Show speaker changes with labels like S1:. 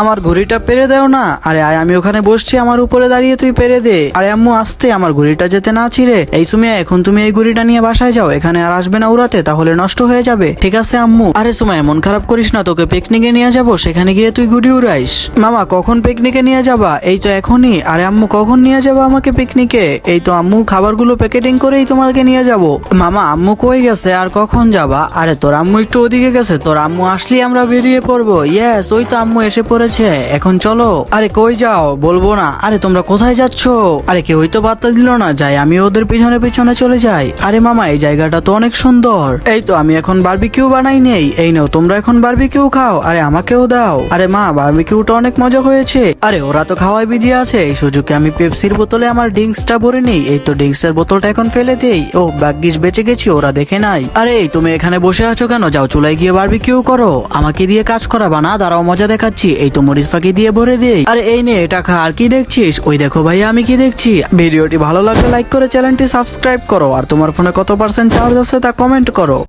S1: আমার ঘড়িটা পেরে দেও না। আরে আয়, আমি ওখানে বসছি, আমার উপরে দাঁড়িয়ে তুই পেরে দে। আরে আম্মু আসতে, আমার ঘড়িটা যেতে না ছিঁড়ে। এই সুমিয়া, এখন তুমি এই ঘড়িটা নিয়ে বাসায় যাও, এখানে আর আসবে না উড়াতে, তাহলে নষ্ট হয়ে যাবে। ঠিক আছে আম্মু? আরে সুমাইয়া, মন খারাপ করিস না, তোকে পিকনিকে নিয়ে যাবো, সেখানে গিয়ে তুই ঘুড়ি উড়াইস। মামা, কখন পিকনিকে নিয়ে যাবা? এই তো এখনই। আরে আম্মু, কখন নিয়ে যাবা আমাকে পিকনিকে? এই তো আম্মু, খাবারগুলো প্যাকেটিং করেই তোমাকে নিয়ে যাব। মামা, আম্মু কই গেছে, আর কখন যাবা? আরে তোর আম্মু একটু ওদিকে গেছে, তোর আম্মু আসলেই আমরা বেরিয়ে পড়বো। ইয়েস, ওই তো আম্মু এসে পড়েছে, এখন চলো। আরে কই যাও বলবো না? আরে তোমরা কোথায় যাচ্ছ? আরে কেউই তো বার্তা দিল না, যাই আমি ওদের পিছনে পিছনে চলে যাই। আরে মামা, এই জায়গাটা তো অনেক সুন্দর। এই তো আমি এখন বারবিকিউ বানাই নেই, এই নাও তোমরা এখন বারবিকিউ খাও। আরে আমাকেও দাও। আরে মা, বারবিকিউটা অনেক মজা হয়েছে। আরে ওরা তো খাওয়াই বিজি আছে, এই সুযোগে আমি পেপসির বোতলে আমার ড্রিঙ্কসটা ভরে নেই। এই তো ড্রিঙ্কসের বোতলটা এখন ফেলে দেই। ও ভাগ্যিস বেঁচে গেছি, ওরা দেখে নাই। আরে তুমি এখানে বসে আছো কেন? যাও চুলায় গিয়ে বারবিকিউ করো। আমাকে দিয়ে কাজ করাবা না, দাঁড়াও মজা দেখাচ্ছি। এই তো মরিচ ফাঁকি দিয়ে ভরে দেই। আরে এই নে, এটা খা। আর কি দেখছিস? ওই দেখো ভাইয়া, আমি কি দেখছি। ভিডিওটি ভালো লাগলে লাইক করে চ্যানেলটি সাবস্ক্রাইব করো, আর তোমার ফোনে কত % চার্জ আছে তা কমেন্ট করো।